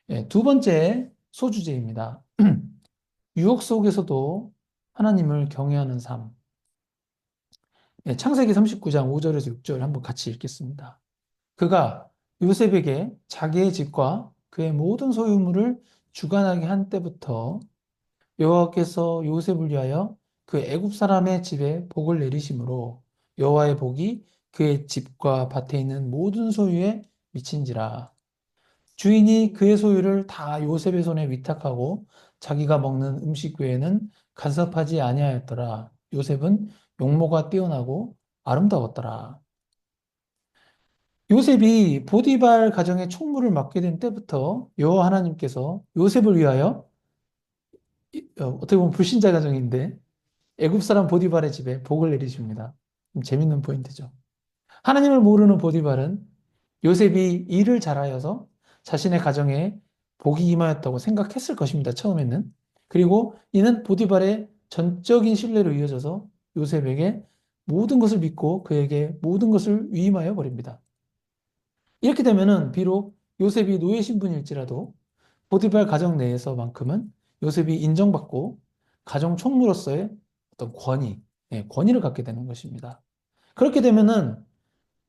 예, 두 번째 소주제입니다. 유혹 속에서도 하나님을 경외하는 삶. 예, 창세기 39장 5절에서 6절 한번 같이 읽겠습니다. 그가 요셉에게 자기의 집과 그의 모든 소유물을 주관하게 한 때부터 여호와께서 요셉을 위하여 그 애굽 사람의 집에 복을 내리심으로 여호와의 복이 그의 집과 밭에 있는 모든 소유에 미친지라. 주인이 그의 소유를 다 요셉의 손에 위탁하고 자기가 먹는 음식 외에는 간섭하지 아니하였더라. 요셉은 용모가 뛰어나고 아름다웠더라. 요셉이 보디발 가정의 총무를 맡게 된 때부터 여호와 하나님께서 요셉을 위하여 어떻게 보면 불신자 가정인데 애굽 사람 보디발의 집에 복을 내리십니다. 좀 재밌는 포인트죠. 하나님을 모르는 보디발은 요셉이 일을 잘하여서 자신의 가정에 복이 임하였다고 생각했을 것입니다. 처음에는. 그리고 이는 보디발의 전적인 신뢰로 이어져서 요셉에게 모든 것을 믿고 그에게 모든 것을 위임하여 버립니다. 이렇게 되면은 비록 요셉이 노예 신분일지라도 보디발 가정 내에서만큼은 요셉이 인정받고 가정 총무로서의 어떤 권위, 권위를 갖게 되는 것입니다. 그렇게 되면은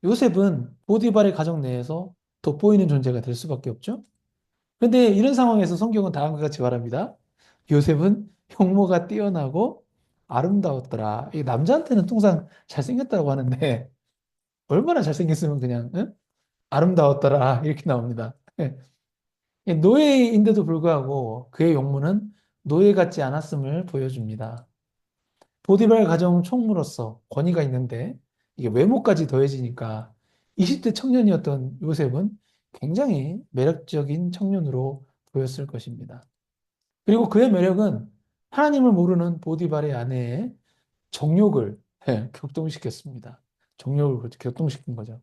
요셉은 보디발의 가정 내에서 돋보이는 존재가 될 수밖에 없죠. 그런데 이런 상황에서 성경은 다음과 같이 말합니다. 요셉은 형모가 뛰어나고 아름다웠더라. 이 남자한테는 통상 잘생겼다고 하는데 얼마나 잘생겼으면 그냥 응? 아름다웠더라 이렇게 나옵니다. 노예인데도 불구하고 그의 용모는 노예 같지 않았음을 보여줍니다. 보디발 가정 총무로서 권위가 있는데 이게 외모까지 더해지니까 20대 청년이었던 요셉은 굉장히 매력적인 청년으로 보였을 것입니다. 그리고 그의 매력은 하나님을 모르는 보디발의 아내의 정욕을 격동시켰습니다. 정욕을 격동시킨 거죠.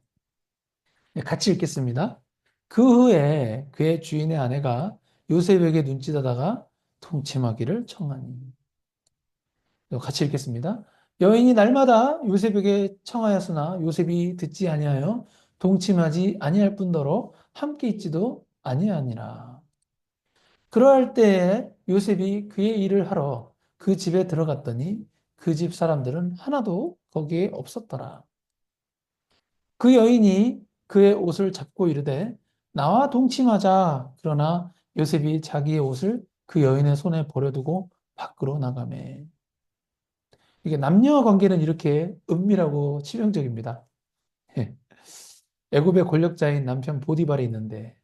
네, 같이 읽겠습니다. 그 후에 그의 주인의 아내가 요셉에게 눈짓하다가 동침하기를 청하니. 같이 읽겠습니다. 여인이 날마다 요셉에게 청하였으나 요셉이 듣지 아니하여 동침하지 아니할 뿐더러 함께 있지도 아니하니라. 그러할 때에 요셉이 그의 일을 하러 그 집에 들어갔더니 그 집 사람들은 하나도 거기에 없었더라. 그 여인이 그의 옷을 잡고 이르되 나와 동침하자. 그러나 요셉이 자기의 옷을 그 여인의 손에 버려두고 밖으로 나가매. 이게 남녀 관계는 이렇게 은밀하고 치명적입니다. 예. 애굽의 권력자인 남편 보디발이 있는데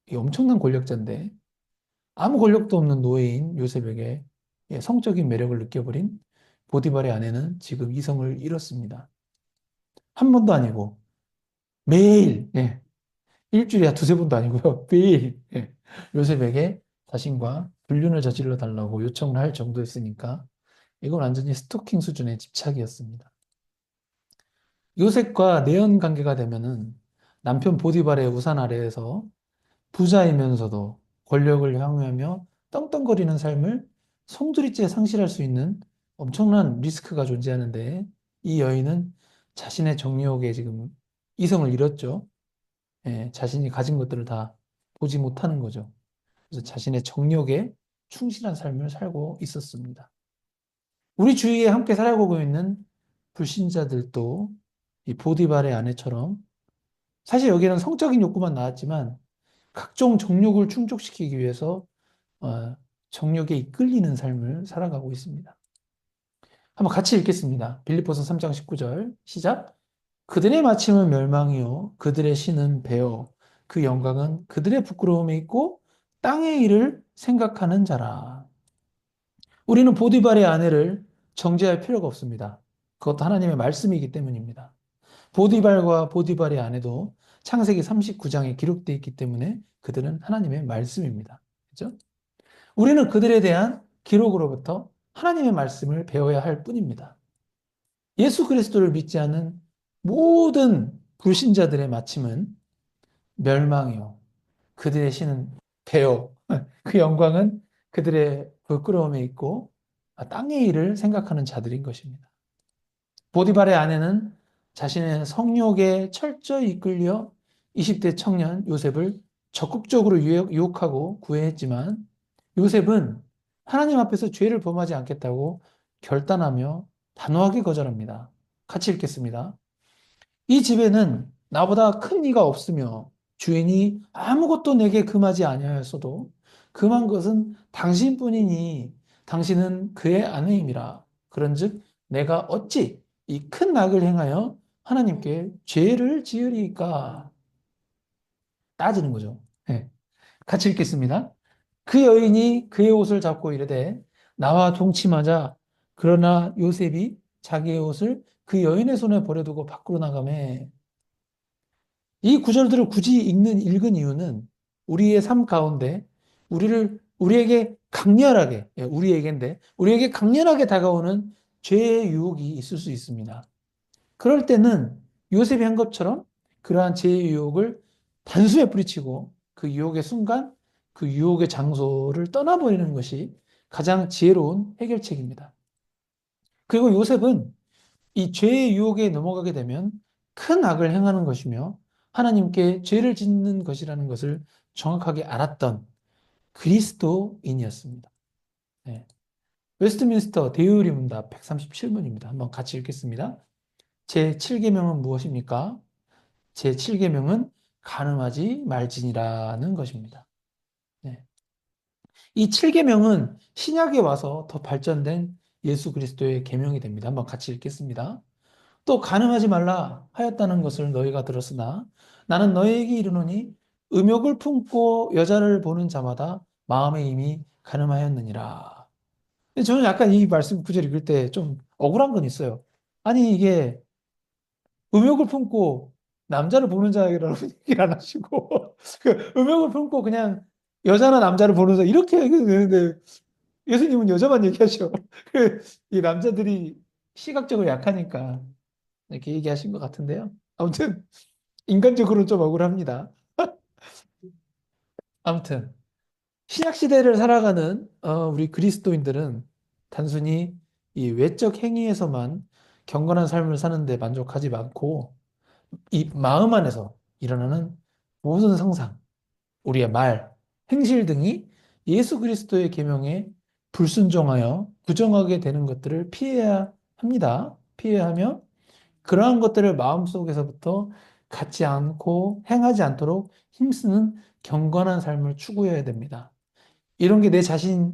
이 엄청난 권력자인데 아무 권력도 없는 노예인 요셉에게 성적인 매력을 느껴버린 보디발의 아내는 지금 이성을 잃었습니다. 한 번도 아니고 매일 일주일에 두세 번도 아니고요. 매일 요셉에게 자신과 불륜을 저질러 달라고 요청을 할 정도였으니까 이건 완전히 스토킹 수준의 집착이었습니다. 요셉과 내연 관계가 되면은 남편 보디발의 우산 아래에서 부자이면서도 권력을 향유하며 떵떵거리는 삶을 송두리째 상실할 수 있는 엄청난 리스크가 존재하는데 이 여인은 자신의 정욕에 지금 이성을 잃었죠. 자신이 가진 것들을 다 보지 못하는 거죠. 그래서 자신의 정욕에 충실한 삶을 살고 있었습니다. 우리 주위에 함께 살아가고 있는 불신자들도 이 보디발의 아내처럼 사실 여기는 성적인 욕구만 나왔지만 각종 정욕을 충족시키기 위해서 정욕에 이끌리는 삶을 살아가고 있습니다. 한번 같이 읽겠습니다. 빌립보서 3장 19절 시작. 그들의 마침은 멸망이요 그들의 신은 배어 그 영광은 그들의 부끄러움에 있고 땅의 일을 생각하는 자라. 우리는 보디발의 아내를 정죄할 필요가 없습니다. 그것도 하나님의 말씀이기 때문입니다. 보디발과 보디발의 아내도 창세기 39장에 기록되어 있기 때문에 그들은 하나님의 말씀입니다. 그죠? 우리는 그들에 대한 기록으로부터 하나님의 말씀을 배워야 할 뿐입니다. 예수 그리스도를 믿지 않는 모든 불신자들의 마침은 멸망이요. 그들의 신은 배요. 그 영광은 그들의 부끄러움에 있고 땅의 일을 생각하는 자들인 것입니다. 보디발의 아내는 자신의 성욕에 철저히 이끌려 20대 청년 요셉을 적극적으로 유혹하고 구애했지만 요셉은 하나님 앞에서 죄를 범하지 않겠다고 결단하며 단호하게 거절합니다. 같이 읽겠습니다. 이 집에는 나보다 큰 이가 없으며 주인이 아무것도 내게 금하지 아니하였어도 금한 것은 당신뿐이니 당신은 그의 아내임이라. 그런즉 내가 어찌 이 큰 악을 행하여 하나님께 죄를 지으리까? 따지는 거죠. 네. 같이 읽겠습니다. 그 여인이 그의 옷을 잡고 이르되 나와 동침하자. 그러나 요셉이 자기의 옷을 그 여인의 손에 버려두고 밖으로 나가매. 이 구절들을 굳이 읽은 이유는 우리의 삶 가운데 우리에게 강렬하게, 우리에게인데, 우리에게 강렬하게 다가오는 죄의 유혹이 있을 수 있습니다. 그럴 때는 요셉이 한 것처럼 그러한 죄의 유혹을 단숨에 뿌리치고 그 유혹의 순간, 그 유혹의 장소를 떠나버리는 것이 가장 지혜로운 해결책입니다. 그리고 요셉은 이 죄의 유혹에 넘어가게 되면 큰 악을 행하는 것이며 하나님께 죄를 짓는 것이라는 것을 정확하게 알았던 그리스도인이었습니다. 네. 웨스트민스터 대의리 문답 137문입니다. 한번 같이 읽겠습니다. 제 7계명은 무엇입니까? 제 7계명은 간음하지 말지니라는 것입니다. 네. 이 7계명은 신약에 와서 더 발전된 예수 그리스도의 계명이 됩니다. 한번 같이 읽겠습니다. 또 간음하지 말라 하였다는 것을 너희가 들었으나 나는 너희에게 이르노니 음욕을 품고 여자를 보는 자마다 마음에 이미 간음하였느니라. 근데 저는 약간 이 말씀 구절 읽을 때 좀 억울한 건 있어요. 아니 이게 음욕을 품고 남자를 보는 자라고 얘기를 안 하시고 그 음욕을 품고 그냥 여자나 남자를 보는 자 이렇게 얘기해도 되는데 예수님은 여자만 얘기하셔. 이 남자들이 시각적으로 약하니까 이렇게 얘기하신 것 같은데요. 아무튼 인간적으로는 좀 억울합니다. 아무튼 신약 시대를 살아가는 우리 그리스도인들은 단순히 이 외적 행위에서만 경건한 삶을 사는데 만족하지 않고 이 마음 안에서 일어나는 모든 상상, 우리의 말, 행실 등이 예수 그리스도의 계명에 불순종하여 부정하게 되는 것들을 피해야 합니다. 피해야 하며 그러한 것들을 마음속에서부터 갖지 않고 행하지 않도록 힘쓰는 경건한 삶을 추구해야 됩니다. 이런 게 내 자신의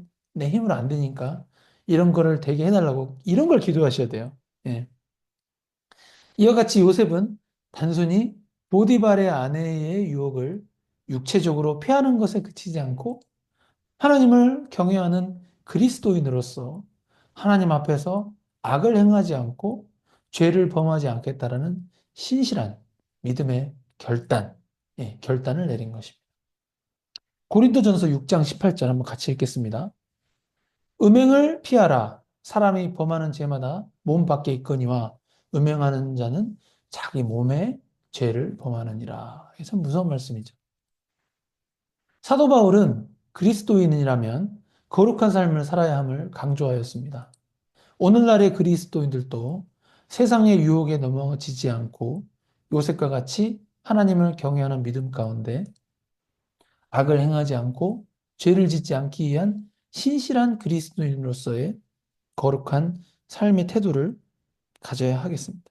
힘으로 안 되니까 이런 거를 되게 해달라고 이런 걸 기도하셔야 돼요. 예. 이와 같이 요셉은 단순히 보디발의 아내의 유혹을 육체적으로 피하는 것에 그치지 않고 하나님을 경외하는 그리스도인으로서 하나님 앞에서 악을 행하지 않고 죄를 범하지 않겠다라는 신실한 믿음의 결단을 내린 것입니다. 고린도전서 6장 18절 한번 같이 읽겠습니다. 음행을 피하라. 사람이 범하는 죄마다 몸 밖에 있거니와 음행하는 자는 자기 몸에 죄를 범하느니라. 이게 참 무서운 말씀이죠. 사도 바울은 그리스도인이라면 거룩한 삶을 살아야 함을 강조하였습니다. 오늘날의 그리스도인들도 세상의 유혹에 넘어지지 않고 요셉과 같이 하나님을 경외하는 믿음 가운데 악을 행하지 않고 죄를 짓지 않기 위한 신실한 그리스도인으로서의 거룩한 삶의 태도를 가져야 하겠습니다.